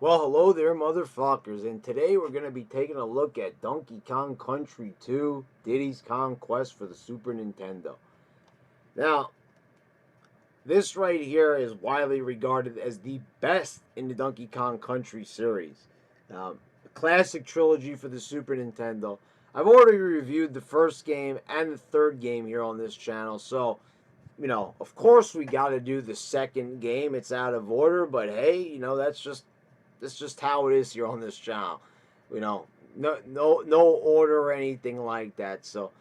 Well, hello there, motherfuckers, and today we're going to be taking a look at Donkey Kong Country 2 Diddy's Kong Quest for the Super Nintendo. Now, this right here is widely regarded as the best in the Donkey Kong Country series. A classic trilogy for the Super Nintendo. I've already reviewed the first game and the third game here on this channel, so of course we got to do the second game. It's out of order, but hey, that's just how it is here on this channel. No order or anything like that. So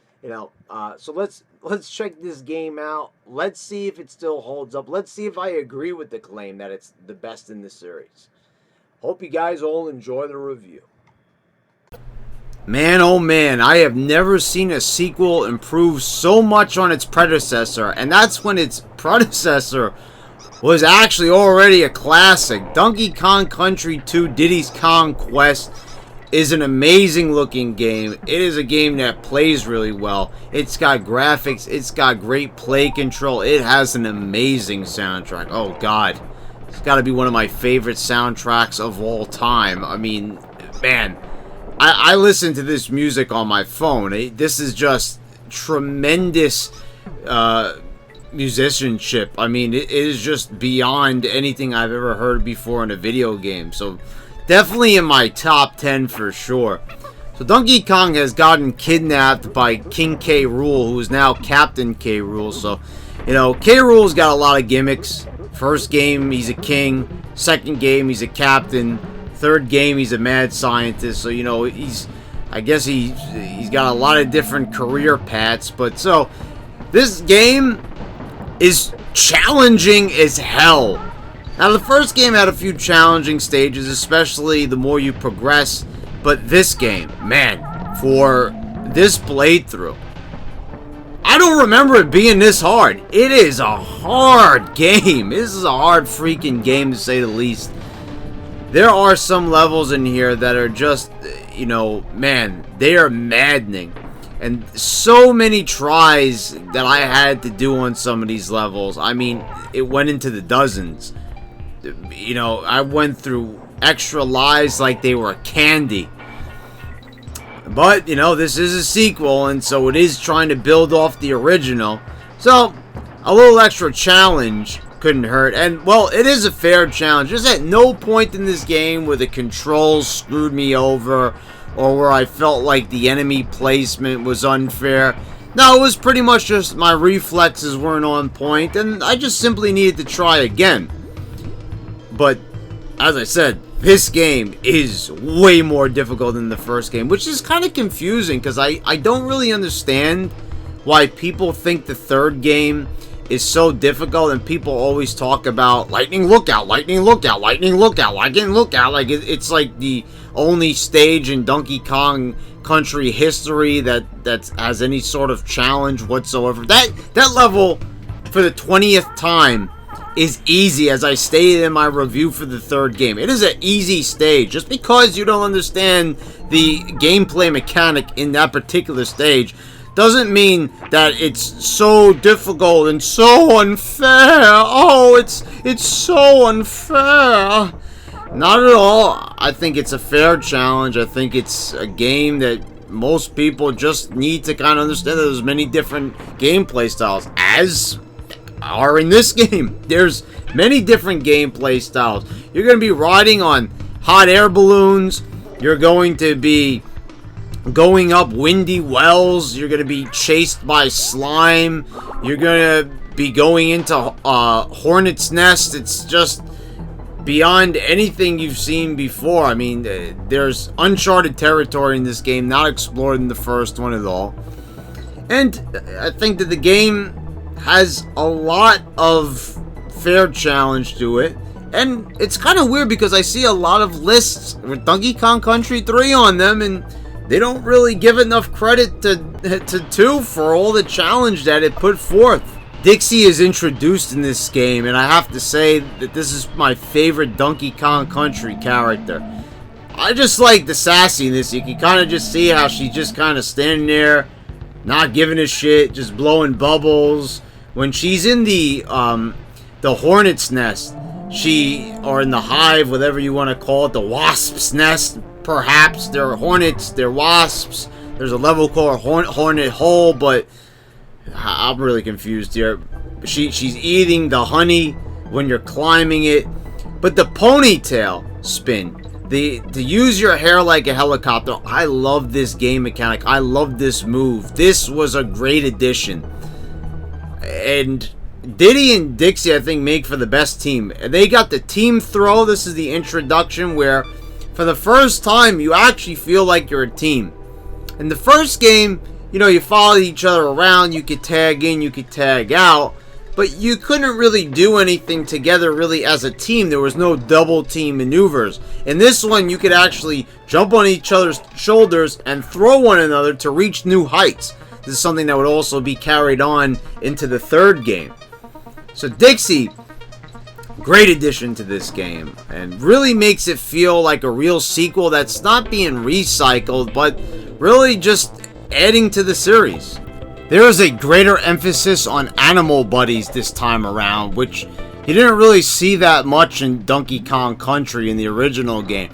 so let's check this game out. Let's see if it still holds up. Let's see if I agree with the claim that it's the best in the series. Hope you guys all enjoy the review. Man, oh man, I have never seen a sequel improve so much on its predecessor, and that's when its predecessor was actually already a classic. Donkey Kong Country 2 Diddy's Kong Quest is an amazing looking game. It is a game that plays really well. It's got graphics, it's got great play control, it has an amazing soundtrack. Oh god, it's got to be one of my favorite soundtracks of all time. I mean, man, I listen to this music on my phone. This is just tremendous musicianship. I mean, it is just beyond anything I've ever heard before in a video game. So definitely in my top 10 for sure. So Donkey Kong has gotten kidnapped by King K. Rool, who is now Captain K. Rool. So, K. Rool's got a lot of gimmicks. First game, he's a king. Second game, he's a captain. Third game, he's a mad scientist. So, I guess he's got a lot of different career paths. But so, this game is challenging as hell. Now, the first game had a few challenging stages, especially the more you progress. But this game, man, for this playthrough, I don't remember it being this hard. It is a hard game. This is a hard freaking game, to say the least. There are some levels in here that are just, man, they are maddening. And so many tries that I had to do on some of these levels. I mean, it went into the dozens. I went through extra lives like they were candy. But, this is a sequel, and so it is trying to build off the original. So, a little extra challenge couldn't hurt. And, well, it is a fair challenge. There's at no point in this game where the controls screwed me over or where I felt like the enemy placement was unfair. No, it was pretty much just my reflexes weren't on point, and I just simply needed to try again. But, as I said, this game is way more difficult than the first game, which is kind of confusing because I don't really understand why people think the third game is so difficult, and people always talk about lightning lookout, lightning lookout, lightning lookout, lightning lookout. Like it's like the only stage in Donkey Kong Country history that has any sort of challenge whatsoever. That level, for the 20th time, is easy, as I stated in my review for the third game. It is an easy stage. Just because you don't understand the gameplay mechanic in that particular stage doesn't mean that it's so difficult and so unfair. Oh, it's so unfair. Not at all. I think it's a fair challenge. I think it's a game that most people just need to kind of understand that there's many different gameplay styles, as are in this game. There's many different gameplay styles. You're going to be riding on hot air balloons. You're going to be going up windy wells. You're going to be chased by slime. You're going to be going into hornet's nest. It's just beyond anything you've seen before. I mean, there's uncharted territory in this game, not explored in the first one at all. And I think that the game has a lot of fair challenge to it. And it's kind of weird because I see a lot of lists with Donkey Kong Country 3 on them, and they don't really give enough credit to 2 for all the challenge that it put forth. Dixie is introduced in this game, and I have to say that this is my favorite Donkey Kong Country character. I just like the sassiness. You can kind of just see how she's just kind of standing there, not giving a shit, just blowing bubbles. When she's in the hornet's nest, or in the hive, whatever you want to call it, the wasp's nest, perhaps. There are hornets, there are wasps. There's a level called hornet hole, but I'm really confused here. She's eating the honey when you're climbing it. But the ponytail spin, to use your hair like a helicopter, I love this game mechanic. I love this move. This was a great addition. And Diddy and Dixie, I think, make for the best team. They got the team throw. This is the introduction where, for the first time, you actually feel like you're a team. In the first game, you know, you followed each other around. You could tag in, you could tag out. But you couldn't really do anything together really as a team. There was no double team maneuvers. In this one, you could actually jump on each other's shoulders and throw one another to reach new heights. This is something that would also be carried on into the third game. So Dixie, great addition to this game. And really makes it feel like a real sequel that's not being recycled, but really just adding to the series. There is a greater emphasis on animal buddies this time around, which you didn't really see that much in Donkey Kong Country in the original game.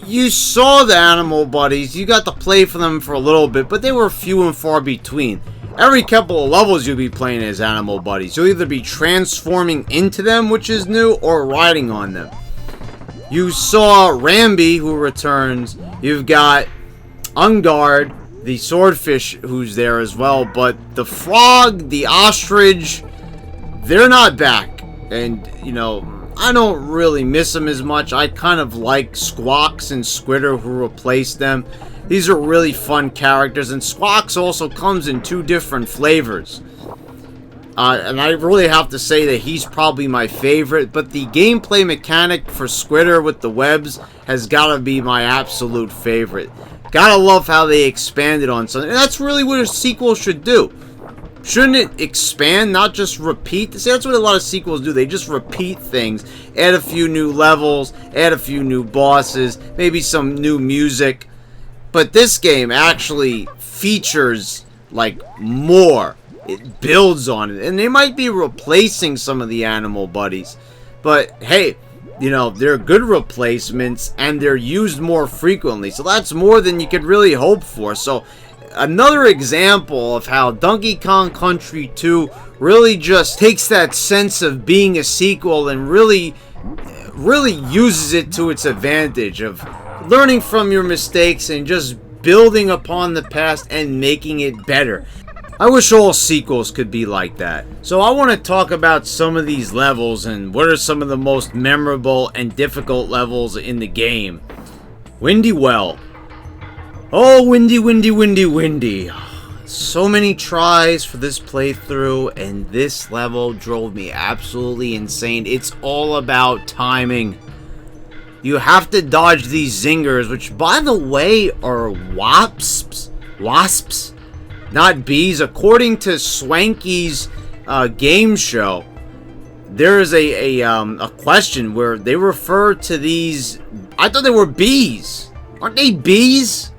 You saw the animal buddies, you got to play for them for a little bit, but they were few and far between. Every couple of levels you'll be playing as animal buddies. You'll either be transforming into them, which is new, or riding on them. You saw Rambi, who returns. You've got Ungard, the swordfish, who's there as well, but the frog, the ostrich, they're not back. And, you know, I don't really miss them as much. I kind of like Squawks and Squitter, who replaced them. These are really fun characters, and Squawks also comes in 2 different flavors. And I really have to say that he's probably my favorite, but the gameplay mechanic for Squitter with the webs has got to be my absolute favorite. Gotta love how they expanded on something. And that's really what a sequel should do. Shouldn't it expand, not just repeat? See, that's what a lot of sequels do. They just repeat things. Add a few new levels, add a few new bosses, maybe some new music. But this game actually features, like, more. It builds on it. And they might be replacing some of the animal buddies. But, hey, you know, they're good replacements, and they're used more frequently. So that's more than you could really hope for. So, another example of how Donkey Kong Country 2 really just takes that sense of being a sequel and really uses it to its advantage of learning from your mistakes and just building upon the past and making it better. I wish all sequels could be like that. So I want to talk about some of these levels and what are some of the most memorable and difficult levels in the game. Windy Well. Oh, windy, windy, windy, windy. So many tries for this playthrough, and this level drove me absolutely insane. It's all about timing. You have to dodge these zingers, which, by the way, are wasps. Wasps? Not bees. According to Swanky's game show, there is a question where they refer to these. I thought they were bees. Aren't they bees?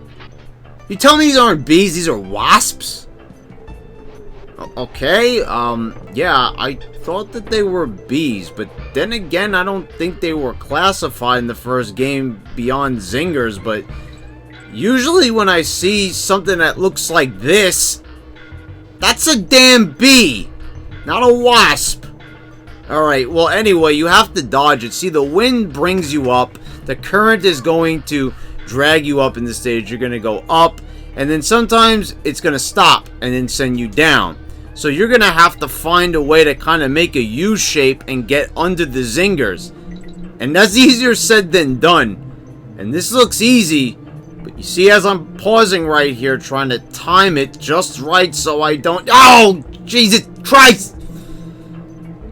You tell me these aren't bees? These are wasps. Okay. Yeah, I thought that they were bees, but then again, I don't think they were classified in the first game beyond zingers, but usually when I see something that looks like this, that's a damn bee, not a wasp. Alright, well anyway, you have to dodge it. See, the wind brings you up. The current is going to drag you up in the stage. You're going to go up, and then sometimes it's going to stop and then send you down. So you're going to have to find a way to kind of make a U shape and get under the zingers. And that's easier said than done. And this looks easy. But you see, as I'm pausing right here, trying to time it just right so I don't... Oh, Jesus Christ!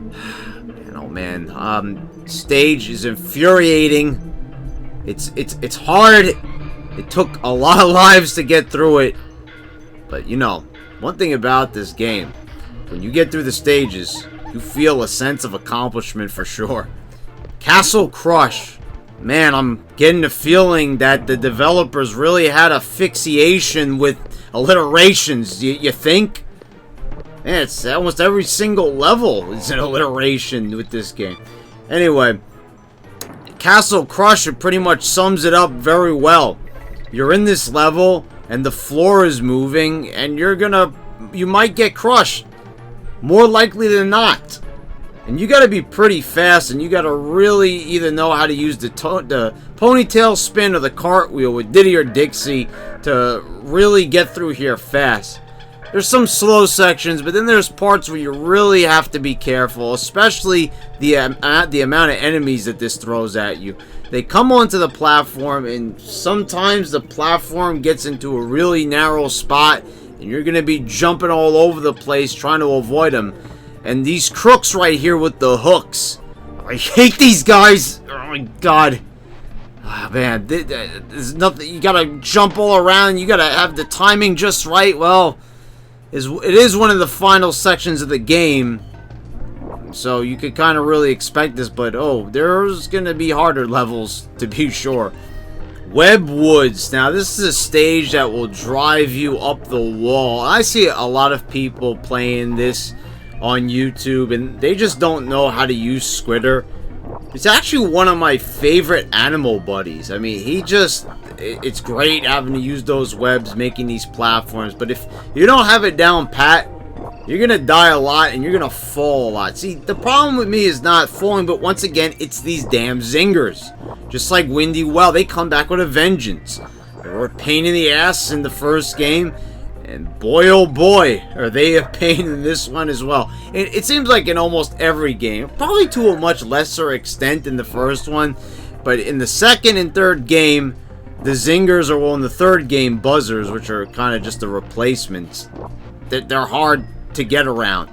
Man, oh man. Stage is infuriating. It's hard. It took a lot of lives to get through it. But, you know, one thing about this game, when you get through the stages, you feel a sense of accomplishment for sure. Castle Crush. Man, I'm getting the feeling that the developers really had a fixation with alliterations. You think? Man, it's almost every single level is an alliteration with this game. Anyway, Castle Crusher pretty much sums it up very well. You're in this level, and the floor is moving, and you might get crushed. More likely than not. And you gotta be pretty fast, and you gotta really either know how to use the ponytail spin or the cartwheel with Diddy or Dixie to really get through here fast. There's some slow sections, but then there's parts where you really have to be careful, especially the amount of enemies that this throws at you. They come onto the platform, and sometimes the platform gets into a really narrow spot, and you're going to be jumping all over the place trying to avoid them. And these crooks right here with the hooks. I hate these guys. Oh my god. Oh, man, there's nothing. You gotta jump all around. You gotta have the timing just right. Well, it is one of the final sections of the game, so you could kind of really expect this, but oh, there's gonna be harder levels to be sure. Web Woods. Now this is a stage that will drive you up the wall. I see a lot of people playing this on YouTube, and they just don't know how to use Squitter. It's actually one of my favorite animal buddies. I mean, it's great having to use those webs, making these platforms, but if you don't have it down pat, you're gonna die a lot, and you're gonna fall a lot. See, the problem with me is not falling, but once again, it's these damn zingers. Just like Windy Well, they come back with a vengeance. They were a pain in the ass in the first game, and boy oh boy, are they a pain in this one as well. It seems like in almost every game, probably to a much lesser extent in the first one, but in the second and third game, the zingers are, well, in the third game, buzzers, which are kind of just the replacements. They're hard to get around.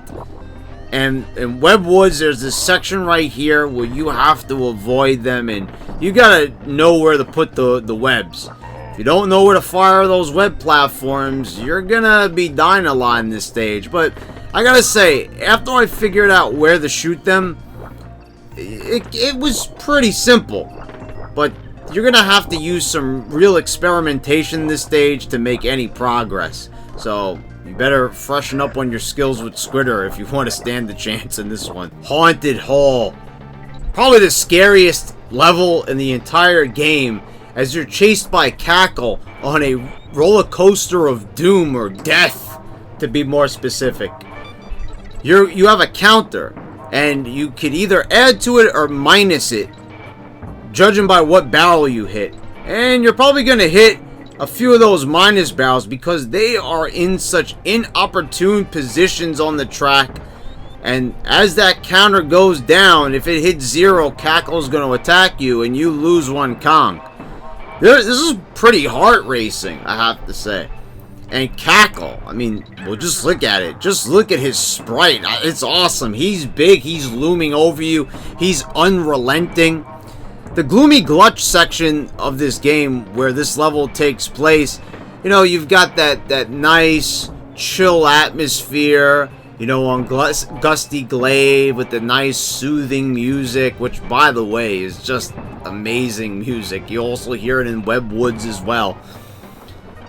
And in Web Woods, there's this section right here where you have to avoid them, and you gotta know where to put the webs. If you don't know where to fire those web platforms, you're gonna be dying a lot in this stage. But I gotta say, after I figured out where to shoot them, it was pretty simple. But you're gonna have to use some real experimentation in this stage to make any progress. So you better freshen up on your skills with Squitter if you want to stand the chance in this one. Haunted Hall. Probably the scariest level in the entire game, as you're chased by Cackle on a roller coaster of doom or death, to be more specific. You have a counter, and you could either add to it or minus it, judging by what barrel you hit. And you're probably going to hit a few of those minus barrels because they are in such inopportune positions on the track. And as that counter goes down, if it hits 0, Cackle's going to attack you, and you lose 1 Kong. This is pretty heart-racing, I have to say. And Cackle, I mean, well, just look at it. Just look at his sprite. It's awesome. He's big. He's looming over you. He's unrelenting. The Gloomy Glutch section of this game, where this level takes place, you know, you've got that nice, chill atmosphere, you know, on Gusty Glade with the nice, soothing music, which, by the way, is just amazing music. You also hear it in Web Woods as well.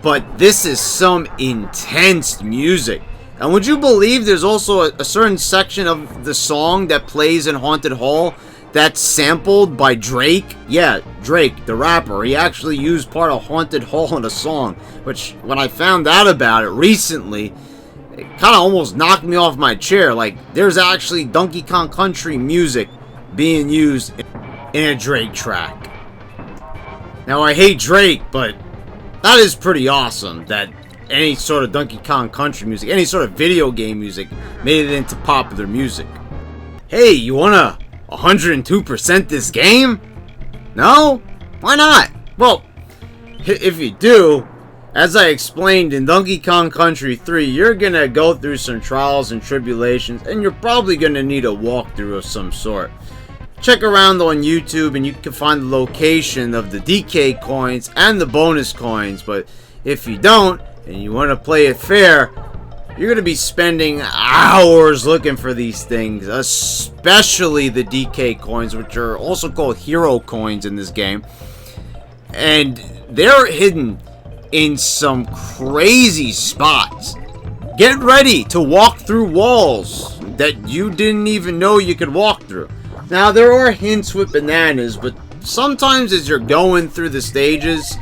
But this is some intense music. And would you believe there's also a certain section of the song that plays in Haunted Hall that's sampled by Drake? Yeah, Drake, the rapper. He actually used part of Haunted Hall in a song, which, when I found out about it recently, it kind of almost knocked me off my chair. Like, there's actually Donkey Kong Country music being used in a Drake track. Now, I hate Drake, but that is pretty awesome that any sort of Donkey Kong Country music, any sort of video game music, made it into popular music. Hey, you wanna 102% this game? No? Why not? Well, if you do, as I explained in Donkey Kong Country 3, you're gonna go through some trials and tribulations, and you're probably gonna need a walkthrough of some sort. Check around on YouTube and you can find the location of the DK coins and the bonus coins, but if you don't, and you want to play it fair, you're going to be spending hours looking for these things, especially the DK coins, which are also called hero coins in this game. And they're hidden in some crazy spots. Get ready to walk through walls that you didn't even know you could walk through. Now, there are hints with bananas, but sometimes as you're going through the stages,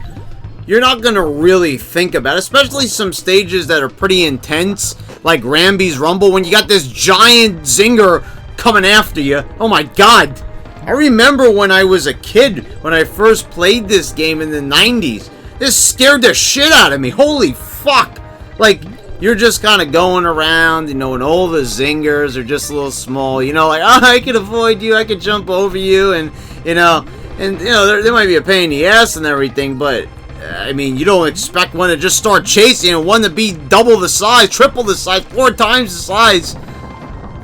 you're not going to really think about it, especially some stages that are pretty intense, like Rambi's Rumble, when you got this giant zinger coming after you. Oh my god. I remember when I was a kid, when I first played this game in the 90s. This scared the shit out of me. Holy fuck. Like, you're just kind of going around, and all the zingers are just a little small, like, oh, I can avoid you, I can jump over you, and, there might be a pain in the ass and everything, but, I mean, you don't expect one to just start chasing and one to be double the size, triple the size, 4 times the size.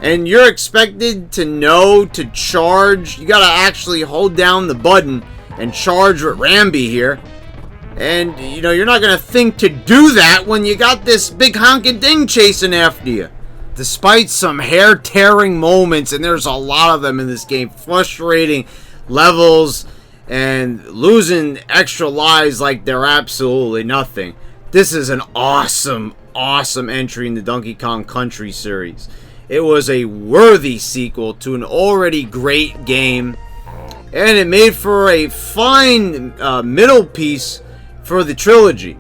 And you're expected to know to charge. You gotta actually hold down the button and charge with Rambi here. And, you're not gonna think to do that when you got this big honking thing chasing after you. Despite some hair-tearing moments, and there's a lot of them in this game, frustrating levels, and losing extra lives like they're absolutely nothing. This is an awesome, awesome entry in the Donkey Kong Country series. It was a worthy sequel to an already great game, and it made for a fine middle piece for the trilogy.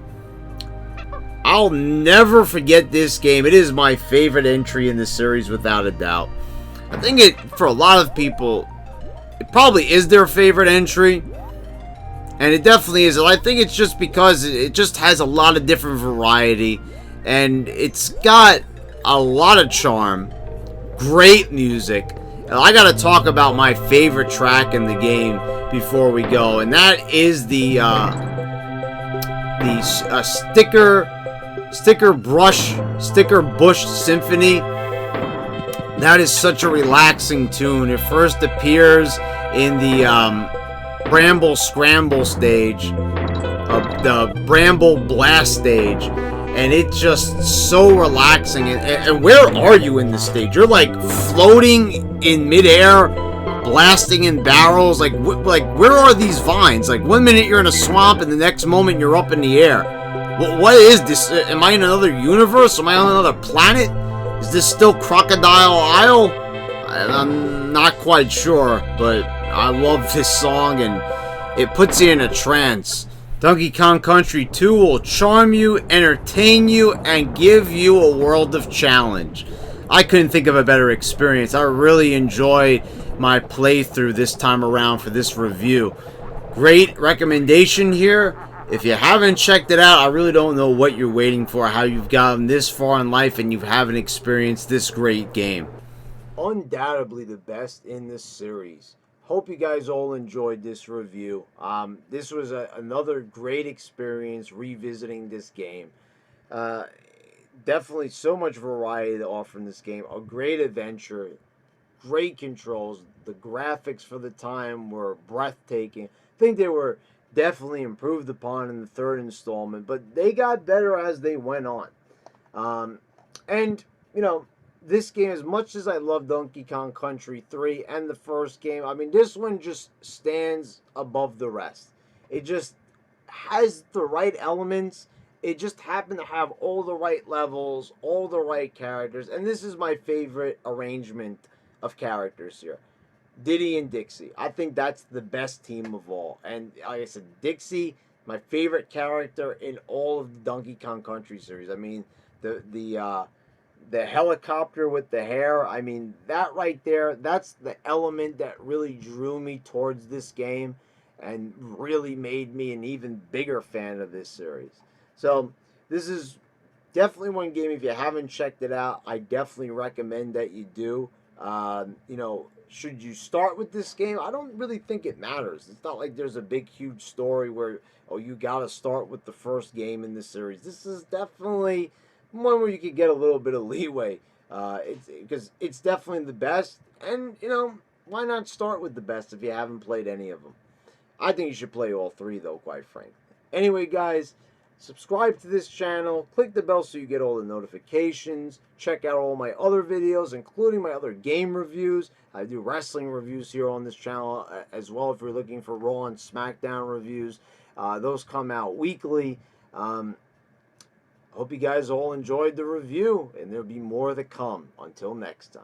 I'll never forget this game. It is my favorite entry in the series without a doubt. I think for a lot of people, it probably is their favorite entry. And it definitely is. I think it's just because it just has a lot of different variety. And it's got a lot of charm. Great music. And I gotta talk about my favorite track in the game before we go. And that is the Sticker Bush Symphony. That is such a relaxing tune. It first appears in the Bramble Scramble stage, the Bramble Blast stage, and it's just so relaxing. And where are you in this stage? You're like floating in midair, blasting in barrels. Like where are these vines? Like 1 minute you're in a swamp, and the next moment you're up in the air. What is this? Am I in another universe? Am I on another planet? Is this still Crocodile Isle? I'm not quite sure, but I love this song, and it puts you in a trance. Donkey Kong Country 2 will charm you, entertain you, and give you a world of challenge. I couldn't think of a better experience. I really enjoyed my playthrough this time around for this review. Great recommendation here. If you haven't checked it out, I really don't know what you're waiting for, how you've gotten this far in life and you haven't experienced this great game. Undoubtedly the best in this series. Hope you guys all enjoyed this review. This was another great experience revisiting this game. Definitely so much variety to offer in this game. A great adventure, great controls. The graphics for the time were breathtaking. I think they were definitely improved upon in the third installment, but they got better as they went on. And, this game, as much as I love Donkey Kong Country 3 and the first game, I mean, this one just stands above the rest. It just has the right elements. It just happened to have all the right levels, all the right characters, and this is my favorite arrangement of characters here. Diddy and Dixie. I think that's the best team of all. And like I said, Dixie, my favorite character in all of the Donkey Kong Country series. I mean, the helicopter with the hair, I mean, that right there, that's the element that really drew me towards this game and really made me an even bigger fan of this series. So, this is definitely one game, if you haven't checked it out, I definitely recommend that you do. Should you start with this game? I don't really think it matters. It's not like there's a big, huge story where, you gotta start with the first game in the series. This is definitely one where you could get a little bit of leeway. Because it's definitely the best. And, why not start with the best if you haven't played any of them? I think you should play all three, though, quite frankly. Anyway, guys, subscribe to this channel, click the bell so you get all the notifications, check out all my other videos, including my other game reviews. I do wrestling reviews here on this channel as well if you're looking for Raw and SmackDown reviews. Those come out weekly. Hope you guys all enjoyed the review, and there'll be more to come. Until next time.